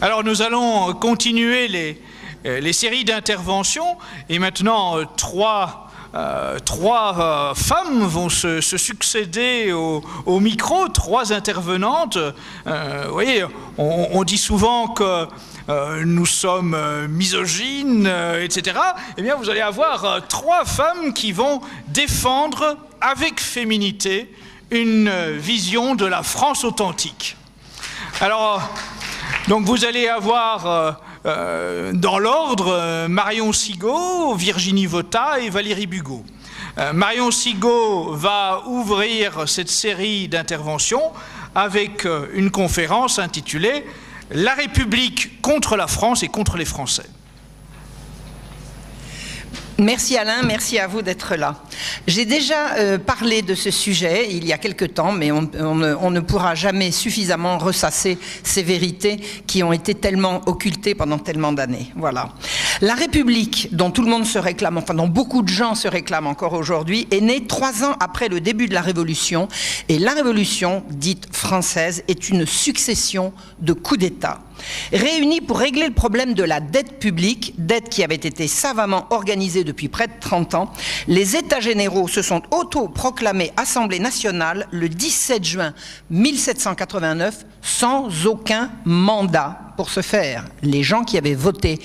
Alors nous allons continuer les séries d'interventions et maintenant trois femmes vont se succéder au micro, trois intervenantes. Vous voyez, on dit souvent que nous sommes misogynes, etc. Eh bien, vous allez avoir trois femmes qui vont défendre avec féminité une vision de la France authentique. Alors, donc vous allez avoir dans l'ordre Marion Sigaud, Virginie Vota et Valérie Bugeaud. Marion Sigaud va ouvrir cette série d'interventions avec une conférence intitulée « La République contre la France et contre les Français ». Merci Alain, merci à vous d'être là. J'ai déjà parlé de ce sujet il y a quelque temps, mais on ne pourra jamais suffisamment ressasser ces vérités qui ont été tellement occultées pendant tellement d'années. Voilà. La République, dont tout le monde se réclame, enfin dont beaucoup de gens se réclament encore aujourd'hui, est née 3 ans après le début de la Révolution, et la Révolution, dite française, est une succession de coups d'État. Réunis pour régler le problème de la dette publique, dette qui avait été savamment organisée depuis près de 30 ans, les États généraux se sont autoproclamés Assemblée nationale le 17 juin 1789 sans aucun mandat pour ce faire. Les gens qui avaient voté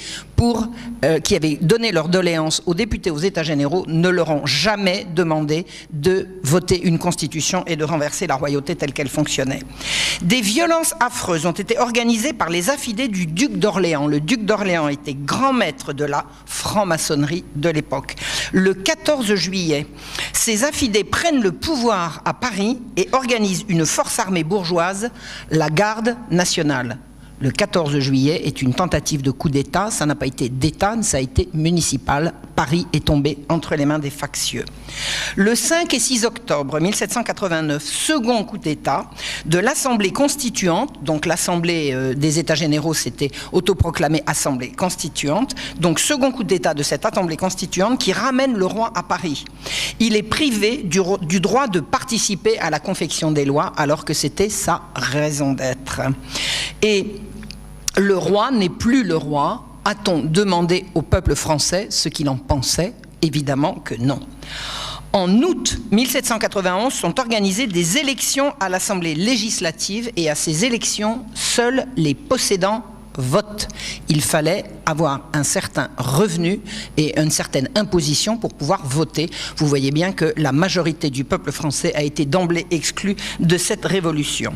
qui avaient donné leur doléance aux députés aux États généraux ne leur ont jamais demandé de voter une constitution et de renverser la royauté telle qu'elle fonctionnait. Des violences affreuses ont été organisées par les affidés du duc d'Orléans. Le duc d'Orléans était grand maître de la franc-maçonnerie de l'époque. Le 14 juillet, ces affidés prennent le pouvoir à Paris et organisent une force armée bourgeoise, la Garde nationale. Le 14 juillet est une tentative de coup d'État, ça n'a pas été d'État, ça a été municipal. Paris est tombé entre les mains des factieux. Le 5 et 6 octobre 1789, second coup d'État de l'Assemblée constituante, donc l'Assemblée des États généraux s'était autoproclamée Assemblée constituante, donc second coup d'État de cette Assemblée constituante qui ramène le roi à Paris. Il est privé du droit de participer à la confection des lois alors que c'était sa raison d'être. Et le roi n'est plus le roi. A-t-on demandé au peuple français ce qu'il en pensait? Évidemment que non. En août 1791 sont organisées des élections à l'Assemblée législative et à ces élections, seuls les possédants votent. Il fallait avoir un certain revenu et une certaine imposition pour pouvoir voter. Vous voyez bien que la majorité du peuple français a été d'emblée exclue de cette révolution.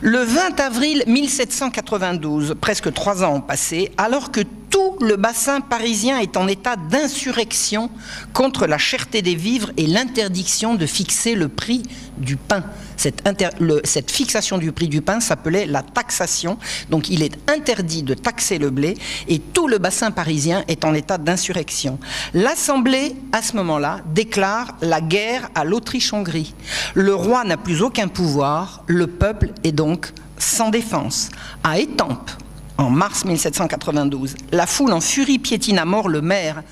Le 20 avril 1792, presque 3 ans ont passé, alors que tout le bassin parisien est en état d'insurrection contre la cherté des vivres et l'interdiction de fixer le prix du pain. Cette fixation du prix du pain s'appelait la taxation. Donc il est interdit de taxer le blé et tout le bassin parisien est en état d'insurrection. L'Assemblée, à ce moment-là, déclare la guerre à l'Autriche-Hongrie. Le roi n'a plus aucun pouvoir, le peuple est donc sans défense. À Étampes, en mars 1792, la foule en furie piétine à mort le maire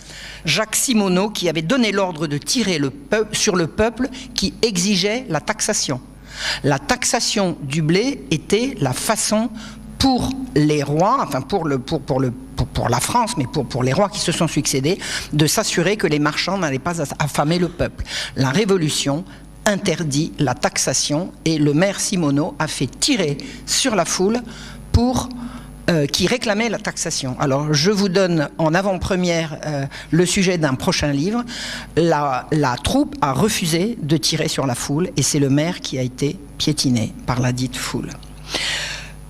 Jacques Simonot qui avait donné l'ordre de tirer sur le peuple qui exigeait la taxation. La taxation du blé était la façon pour les rois, enfin pour la France, mais pour les rois qui se sont succédés, de s'assurer que les marchands n'allaient pas affamer le peuple. La Révolution interdit la taxation et le maire Simonot a fait tirer sur la foule qui réclamait la taxation. Alors, je vous donne en avant-première le sujet d'un prochain livre. La troupe a refusé de tirer sur la foule et c'est le maire qui a été piétiné par la dite foule.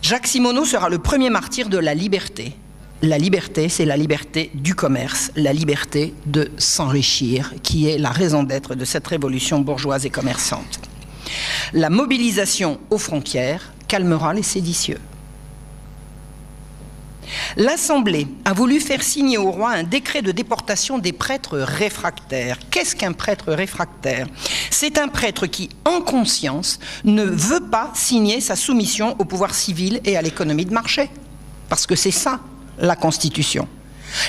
Jacques Simonot sera le premier martyr de la liberté. La liberté, c'est la liberté du commerce, la liberté de s'enrichir, qui est la raison d'être de cette révolution bourgeoise et commerçante. La mobilisation aux frontières calmera les séditieux. L'Assemblée a voulu faire signer au roi un décret de déportation des prêtres réfractaires. Qu'est-ce qu'un prêtre réfractaire? C'est un prêtre qui, en conscience, ne veut pas signer sa soumission au pouvoir civil et à l'économie de marché. Parce que c'est ça, la Constitution.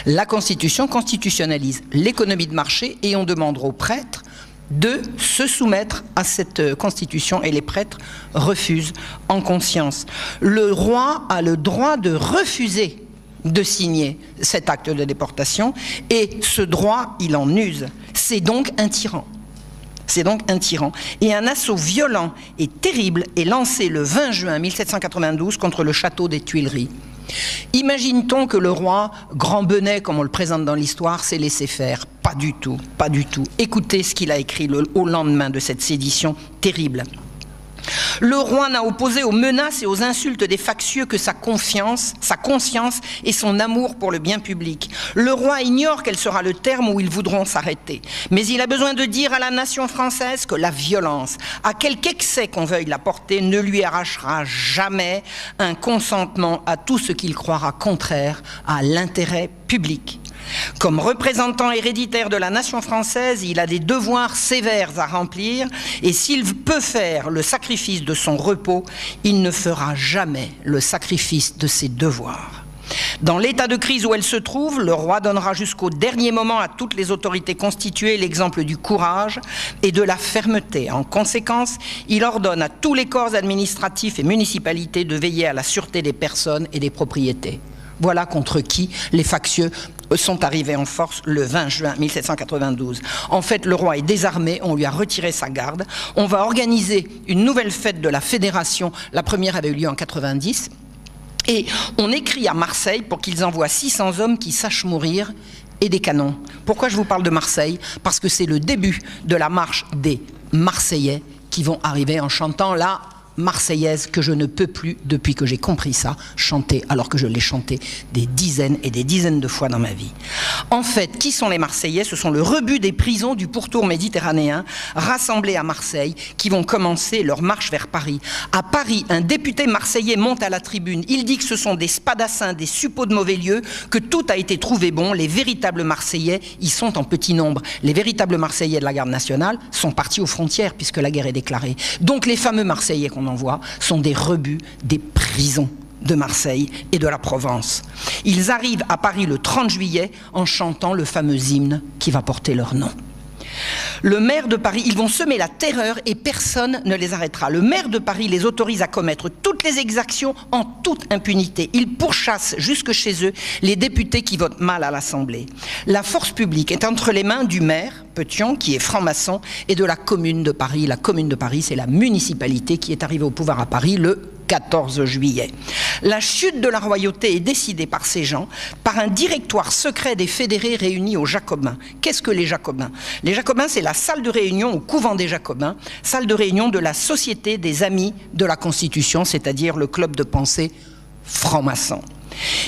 La Constitution constitutionnalise l'économie de marché et on demandera aux prêtres de se soumettre à cette constitution et les prêtres refusent en conscience. Le roi a le droit de refuser de signer cet acte de déportation et ce droit, il en use. C'est donc un tyran. C'est donc un tyran. Et un assaut violent et terrible est lancé le 20 juin 1792 contre le château des Tuileries. Imagine-t-on que le roi, grand benet comme on le présente dans l'histoire, s'est laissé faire? Pas du tout, pas du tout. Écoutez ce qu'il a écrit au lendemain de cette sédition terrible. Le roi n'a opposé aux menaces et aux insultes des factieux que sa confiance, sa conscience et son amour pour le bien public. Le roi ignore quel sera le terme où ils voudront s'arrêter. Mais il a besoin de dire à la nation française que la violence, à quelque excès qu'on veuille la porter, ne lui arrachera jamais un consentement à tout ce qu'il croira contraire à l'intérêt public. Comme représentant héréditaire de la nation française, il a des devoirs sévères à remplir et s'il peut faire le sacrifice de son repos, il ne fera jamais le sacrifice de ses devoirs. Dans l'état de crise où elle se trouve, le roi donnera jusqu'au dernier moment à toutes les autorités constituées l'exemple du courage et de la fermeté. En conséquence, il ordonne à tous les corps administratifs et municipalités de veiller à la sûreté des personnes et des propriétés. Voilà contre qui les factieux sont arrivés en force le 20 juin 1792. En fait, le roi est désarmé, on lui a retiré sa garde. On va organiser une nouvelle fête de la Fédération. La première avait eu lieu en 90. Et on écrit à Marseille pour qu'ils envoient 600 hommes qui sachent mourir et des canons. Pourquoi je vous parle de Marseille? Parce que c'est le début de la marche des Marseillais qui vont arriver en chantant la marseillaise que je ne peux plus, depuis que j'ai compris ça, chanter, alors que je l'ai chanté des dizaines et des dizaines de fois dans ma vie. En fait, qui sont les Marseillais? Ce sont le rebut des prisons du pourtour méditerranéen rassemblés à Marseille qui vont commencer leur marche vers Paris. À Paris, un député marseillais monte à la tribune. Il dit que ce sont des spadassins, des suppôts de mauvais lieu, que tout a été trouvé bon. Les véritables Marseillais, ils sont en petit nombre. Les véritables Marseillais de la garde nationale sont partis aux frontières puisque la guerre est déclarée. Donc les fameux Marseillais qu'on envoie sont des rebuts des prisons de Marseille et de la Provence. Ils arrivent à Paris le 30 juillet en chantant le fameux hymne qui va porter leur nom. Le maire de Paris, ils vont semer la terreur et personne ne les arrêtera. Le maire de Paris les autorise à commettre toutes les exactions en toute impunité. Il pourchasse jusque chez eux les députés qui votent mal à l'Assemblée. La force publique est entre les mains du maire, Petion, qui est franc-maçon, et de la commune de Paris. La commune de Paris, c'est la municipalité qui est arrivée au pouvoir à Paris le 14 juillet. La chute de la royauté est décidée par ces gens, par un directoire secret des fédérés réunis aux Jacobins. Qu'est-ce que les Jacobins? Les Jacobins, c'est la salle de réunion au couvent des Jacobins, salle de réunion de la Société des Amis de la Constitution, c'est-à-dire le club de pensée franc-maçon.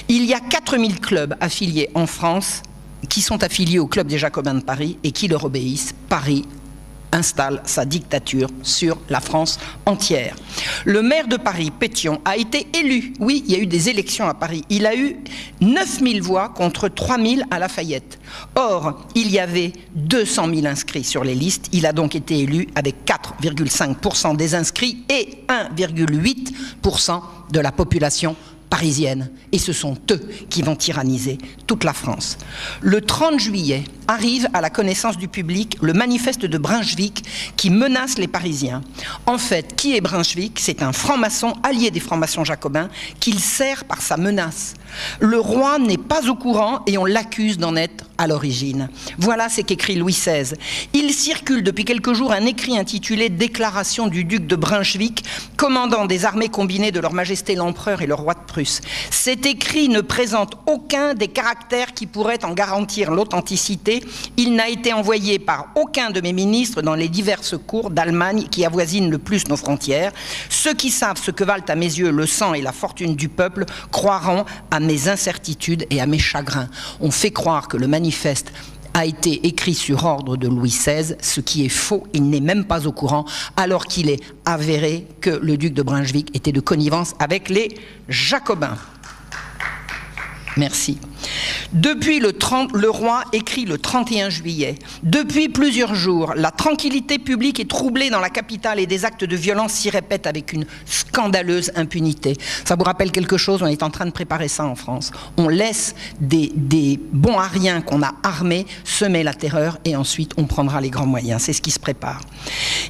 Il y a 4000 clubs affiliés en France qui sont affiliés au club des Jacobins de Paris et qui leur obéissent. Paris installe sa dictature sur la France entière. Le maire de Paris, Pétion, a été élu. Oui, il y a eu des élections à Paris. Il a eu 9000 voix contre 3000 à Lafayette. Or, il y avait 200 000 inscrits sur les listes. Il a donc été élu avec 4,5% des inscrits et 1,8% de la population parisienne. Et ce sont eux qui vont tyranniser toute la France. Le 30 juillet arrive à la connaissance du public le manifeste de Brunswick qui menace les Parisiens. En fait, qui est Brunswick? C'est un franc-maçon allié des francs-maçons jacobins qu'il sert par sa menace. Le roi n'est pas au courant et on l'accuse d'en être à l'origine. Voilà ce qu'écrit Louis XVI. Il circule depuis quelques jours un écrit intitulé « Déclaration du duc de Brunswick, commandant des armées combinées de leur majesté l'empereur et le roi de Prusse ». Cet écrit ne présente aucun des caractères qui pourraient en garantir l'authenticité. Il n'a été envoyé par aucun de mes ministres dans les diverses cours d'Allemagne qui avoisinent le plus nos frontières. Ceux qui savent ce que valent à mes yeux le sang et la fortune du peuple croiront à mes incertitudes et à mes chagrins. On fait croire que le manifeste a été écrit sur ordre de Louis XVI, ce qui est faux. Il n'est même pas au courant, alors qu'il est avéré que le duc de Brunswick était de connivence avec les Jacobins. Merci. Depuis le roi écrit le 31 juillet. Depuis plusieurs jours, la tranquillité publique est troublée dans la capitale et des actes de violence s'y répètent avec une scandaleuse impunité. Ça vous rappelle quelque chose? On est en train de préparer ça en France. On laisse des bons à rien qu'on a armés semer la terreur et ensuite on prendra les grands moyens. C'est ce qui se prépare.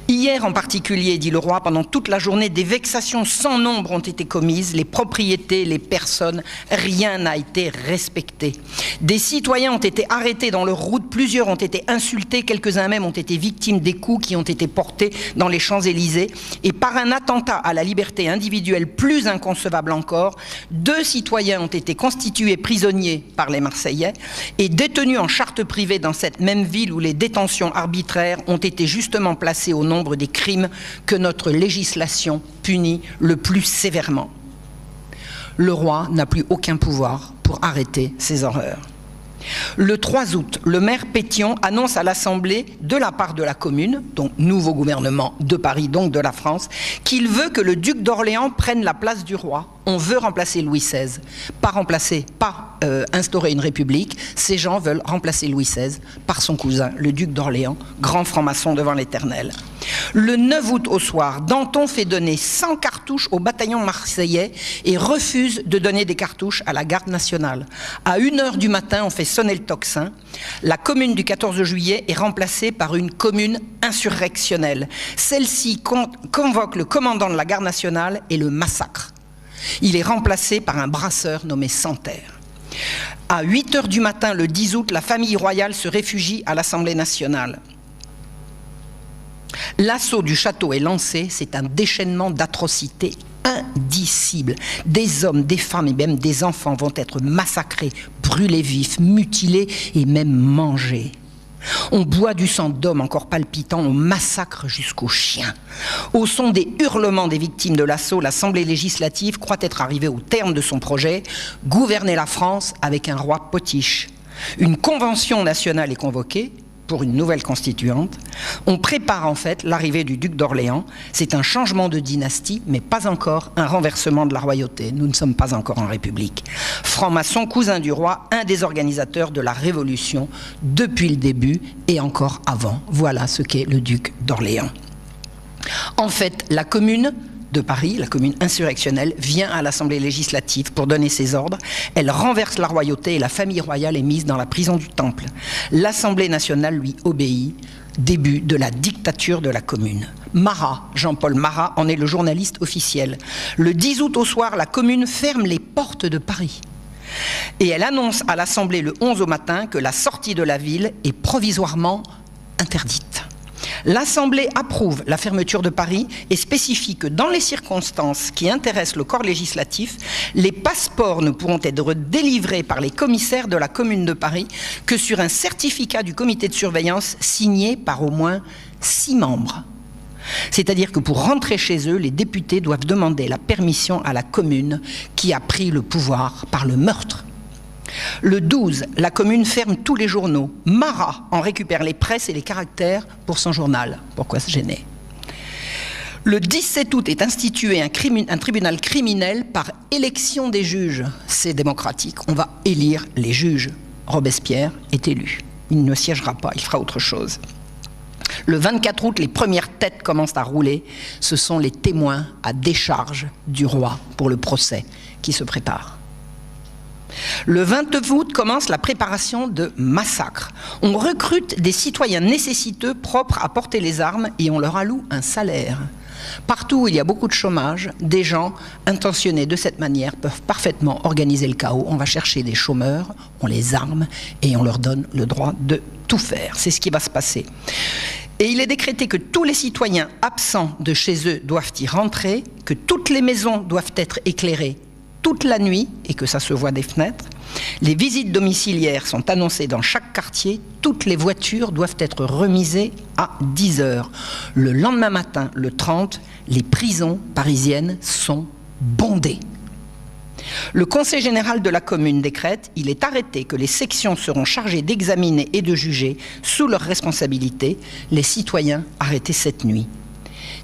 Hier en particulier, dit le roi, pendant toute la journée, des vexations sans nombre ont été commises. Les propriétés, les personnes, rien n'a été respecté. Des citoyens ont été arrêtés dans leur route, plusieurs ont été insultés, quelques-uns même ont été victimes des coups qui ont été portés dans les Champs-Élysées. Et par un attentat à la liberté individuelle plus inconcevable encore, 2 citoyens ont été constitués prisonniers par les Marseillais et détenus en charte privée dans cette même ville où les détentions arbitraires ont été justement placées au nombre des crimes que notre législation punit le plus sévèrement. Le roi n'a plus aucun pouvoir pour arrêter ces horreurs. Le 3 août, le maire Pétion annonce à l'Assemblée, de la part de la commune, donc nouveau gouvernement de Paris, donc de la France, qu'il veut que le duc d'Orléans prenne la place du roi. On veut remplacer Louis XVI. Pas remplacer, pas instaurer une république. Ces gens veulent remplacer Louis XVI par son cousin, le duc d'Orléans, grand franc-maçon devant l'Éternel. Le 9 août au soir, Danton fait donner 100 cartouches au bataillon marseillais et refuse de donner des cartouches à la garde nationale. À 1h du matin, on fait sonner le tocsin. La commune du 14 juillet est remplacée par une commune insurrectionnelle. Celle-ci convoque le commandant de la garde nationale et le massacre. Il est remplacé par un brasseur nommé Santerre. À 8h du matin, le 10 août, la famille royale se réfugie à l'Assemblée nationale. L'assaut du château est lancé, c'est un déchaînement d'atrocités indicibles. Des hommes, des femmes et même des enfants vont être massacrés, brûlés vifs, mutilés et même mangés. On boit du sang d'hommes encore palpitants, on massacre jusqu'aux chiens. Au son des hurlements des victimes de l'assaut, l'Assemblée législative croit être arrivée au terme de son projet, gouverner la France avec un roi potiche. Une convention nationale est convoquée pour une nouvelle constituante. On prépare en fait l'arrivée du duc d'Orléans. C'est un changement de dynastie, mais pas encore un renversement de la royauté. Nous ne sommes pas encore en République. Franc-maçon, cousin du roi, un des organisateurs de la Révolution depuis le début et encore avant. Voilà ce qu'est le duc d'Orléans. En fait, la commune de Paris, la commune insurrectionnelle, vient à l'Assemblée législative pour donner ses ordres. Elle renverse la royauté et la famille royale est mise dans la prison du Temple. L'Assemblée nationale lui obéit. Début de la dictature de la commune. Marat, Jean-Paul Marat, en est le journaliste officiel. Le 10 août au soir, la commune ferme les portes de Paris. Et elle annonce à l'Assemblée le 11 au matin que la sortie de la ville est provisoirement interdite. L'Assemblée approuve la fermeture de Paris et spécifie que dans les circonstances qui intéressent le corps législatif, les passeports ne pourront être délivrés par les commissaires de la Commune de Paris que sur un certificat du comité de surveillance signé par au moins 6 membres. C'est-à-dire que pour rentrer chez eux, les députés doivent demander la permission à la commune qui a pris le pouvoir par le meurtre. Le 12, la commune ferme tous les journaux. Marat en récupère les presses et les caractères pour son journal. Pourquoi se gêner? Le 17 août est institué un tribunal criminel par élection des juges. C'est démocratique, on va élire les juges. Robespierre est élu. Il ne siégera pas, il fera autre chose. Le 24 août, les premières têtes commencent à rouler. Ce sont les témoins à décharge du roi pour le procès qui se prépare. Le 29 août commence la préparation de massacres. On recrute des citoyens nécessiteux propres à porter les armes et on leur alloue un salaire. Partout où il y a beaucoup de chômage, des gens intentionnés de cette manière peuvent parfaitement organiser le chaos. On va chercher des chômeurs, on les arme et on leur donne le droit de tout faire. C'est ce qui va se passer. Et il est décrété que tous les citoyens absents de chez eux doivent y rentrer, que toutes les maisons doivent être éclairées toute la nuit et que ça se voit des fenêtres. Les visites domiciliaires sont annoncées dans chaque quartier. Toutes les voitures doivent être remisées à 10h. Le lendemain matin, le 30, les prisons parisiennes sont bondées. Le Conseil général de la commune décrète, il est arrêté que les sections seront chargées d'examiner et de juger sous leur responsabilité les citoyens arrêtés cette nuit.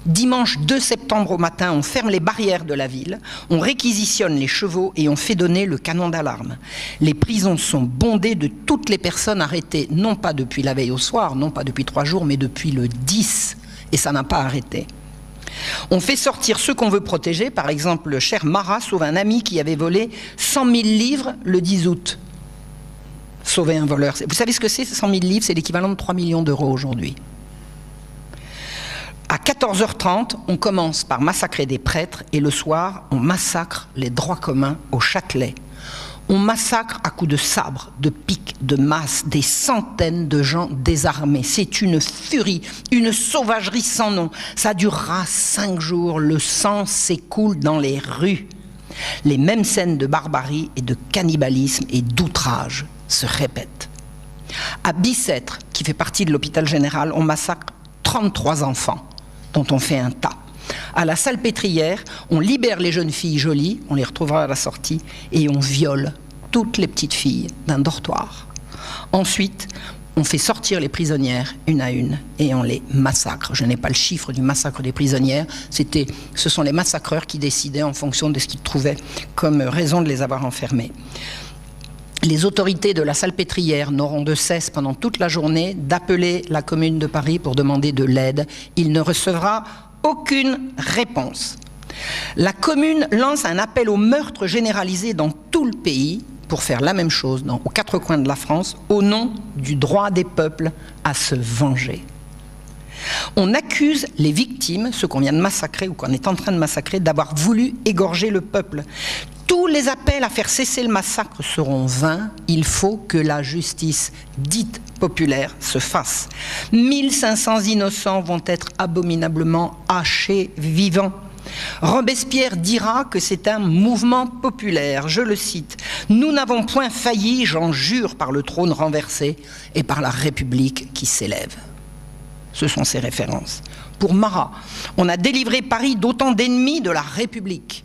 Dimanche 2 septembre au matin, on ferme les barrières de la ville, on réquisitionne les chevaux et on fait donner le canon d'alarme. Les prisons sont bondées de toutes les personnes arrêtées, non pas depuis la veille au soir, non pas depuis 3 jours, mais depuis le 10, et ça n'a pas arrêté. On fait sortir ceux qu'on veut protéger, par exemple le cher Marat sauve un ami qui avait volé 100 000 livres le 10 août. Sauver un voleur. Vous savez ce que c'est, 100 000 livres? C'est l'équivalent de 3 millions d'euros aujourd'hui. À 14h30, on commence par massacrer des prêtres et le soir, on massacre les droits communs au Châtelet. On massacre à coups de sabre, de piques, de masses, des centaines de gens désarmés. C'est une furie, une sauvagerie sans nom. Ça durera 5 jours, le sang s'écoule dans les rues. Les mêmes scènes de barbarie et de cannibalisme et d'outrage se répètent. À Bicêtre, qui fait partie de l'hôpital général, on massacre 33 enfants, dont on fait un tas. À la Salpêtrière, on libère les jeunes filles jolies, on les retrouvera à la sortie, et on viole toutes les petites filles d'un dortoir. Ensuite, on fait sortir les prisonnières une à une et on les massacre. Je n'ai pas le chiffre du massacre des prisonnières, ce sont les massacreurs qui décidaient en fonction de ce qu'ils trouvaient comme raison de les avoir enfermées. Les autorités de la Salpêtrière n'auront de cesse pendant toute la journée d'appeler la Commune de Paris pour demander de l'aide. Il ne recevra aucune réponse. La Commune lance un appel au meurtre généralisé dans tout le pays pour faire la même chose aux 4 coins de la France au nom du droit des peuples à se venger. On accuse les victimes, ceux qu'on vient de massacrer ou qu'on est en train de massacrer, d'avoir voulu égorger le peuple. Tous les appels à faire cesser le massacre seront vains. Il faut que la justice dite populaire se fasse. 1500 innocents vont être abominablement hachés vivants. Robespierre dira que c'est un mouvement populaire, je le cite. « Nous n'avons point failli, j'en jure, par le trône renversé et par la République qui s'élève. » Ce sont ses références. Pour Marat, on a délivré Paris d'autant d'ennemis de la République.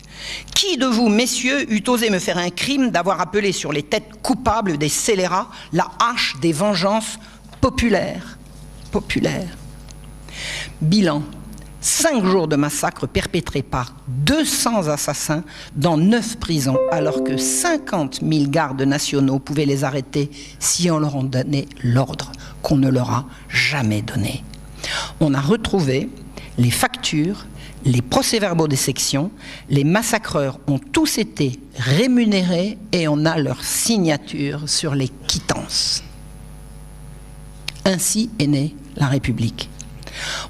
Qui de vous, messieurs, eût osé me faire un crime d'avoir appelé sur les têtes coupables des scélérats la hache des vengeances populaires? Bilan. 5 jours de massacre perpétrés par 200 assassins dans 9 prisons, alors que 50 000 gardes nationaux pouvaient les arrêter si on leur en donnait l'ordre, qu'on ne leur a jamais donné. On a retrouvé les factures, les procès-verbaux des sections, les massacreurs ont tous été rémunérés et on a leur signature sur les quittances. Ainsi est née la République.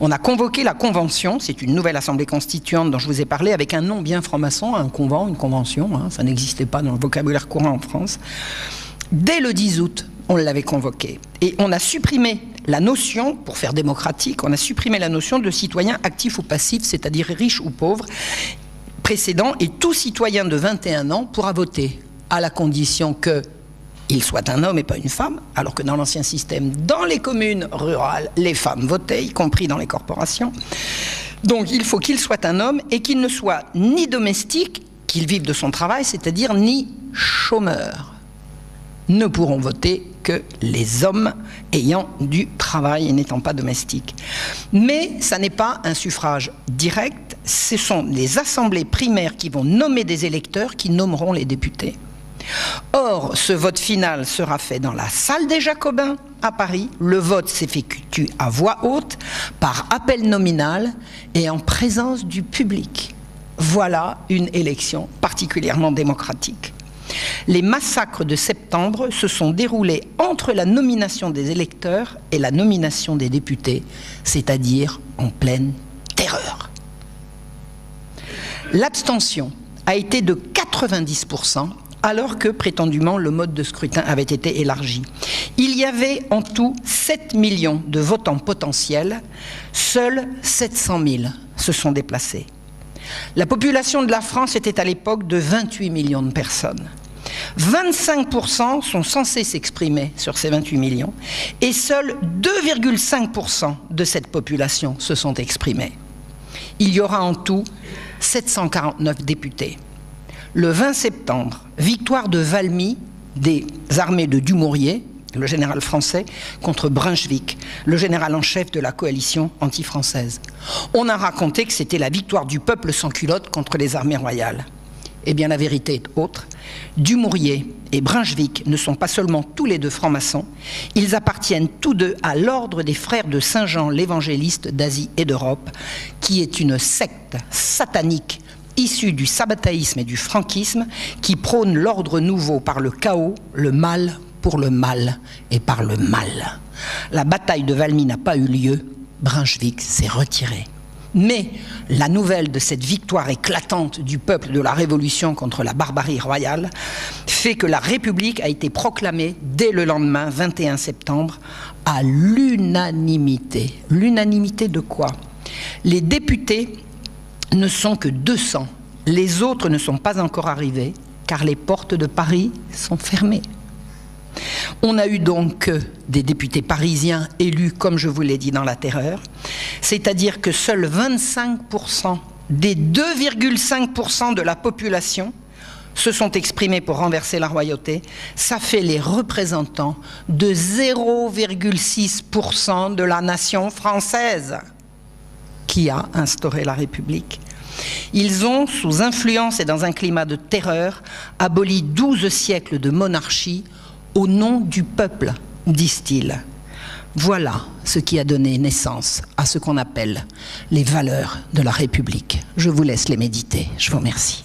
On a convoqué la Convention, c'est une nouvelle assemblée constituante dont je vous ai parlé, avec un nom bien franc-maçon, un convent, une convention, ça n'existait pas dans le vocabulaire courant en France. Dès le 10 août, on l'avait convoqué. Et on a supprimé la notion, pour faire démocratique, on a supprimé la notion de citoyen actif ou passif, c'est-à-dire riche ou pauvre, précédent, et tout citoyen de 21 ans pourra voter, à la condition qu'il soit un homme et pas une femme, alors que dans l'ancien système, dans les communes rurales, les femmes votaient, y compris dans les corporations. Donc il faut qu'il soit un homme et qu'il ne soit ni domestique, qu'il vive de son travail, c'est-à-dire ni chômeur. Ne pourront voter que les hommes ayant du travail et n'étant pas domestiques. Mais ça n'est pas un suffrage direct, ce sont les assemblées primaires qui vont nommer des électeurs qui nommeront les députés. Or, ce vote final sera fait dans la salle des Jacobins à Paris. Le vote s'effectue à voix haute, par appel nominal et en présence du public. Voilà une élection particulièrement démocratique. Les massacres de septembre se sont déroulés entre la nomination des électeurs et la nomination des députés, c'est-à-dire en pleine terreur. L'abstention a été de 90%, alors que prétendument le mode de scrutin avait été élargi. Il y avait en tout 7 millions de votants potentiels, seuls 700 000 se sont déplacés. La population de la France était à l'époque de 28 millions de personnes. 25% sont censés s'exprimer sur ces 28 millions et seuls 2,5% de cette population se sont exprimés. Il y aura en tout 749 députés. Le 20 septembre, victoire de Valmy, des armées de Dumouriez, le général français, contre Brunswick, le général en chef de la coalition anti-française. On a raconté que c'était la victoire du peuple sans culotte contre les armées royales. Eh bien, la vérité est autre. Dumouriez et Brunswick ne sont pas seulement tous les deux francs-maçons, ils appartiennent tous deux à l'ordre des frères de Saint-Jean l'évangéliste d'Asie et d'Europe, qui est une secte satanique issue du sabbataïsme et du franquisme, qui prône l'ordre nouveau par le chaos, le mal pour le mal et par le mal. La bataille de Valmy n'a pas eu lieu, Brunswick s'est retiré. Mais la nouvelle de cette victoire éclatante du peuple de la Révolution contre la barbarie royale fait que la République a été proclamée dès le lendemain, 21 septembre, à l'unanimité. L'unanimité de quoi? Les députés ne sont que 200. Les autres ne sont pas encore arrivés, car les portes de Paris sont fermées. On a eu donc des députés parisiens élus, comme je vous l'ai dit, dans la terreur, c'est-à-dire que seuls 25% des 2,5% de la population se sont exprimés pour renverser la royauté. Ça fait les représentants de 0,6% de la nation française qui a instauré la République. Ils ont, sous influence et dans un climat de terreur, aboli 12 siècles de monarchie au nom du peuple, disent-ils. Voilà ce qui a donné naissance à ce qu'on appelle les valeurs de la République. Je vous laisse les méditer. Je vous remercie.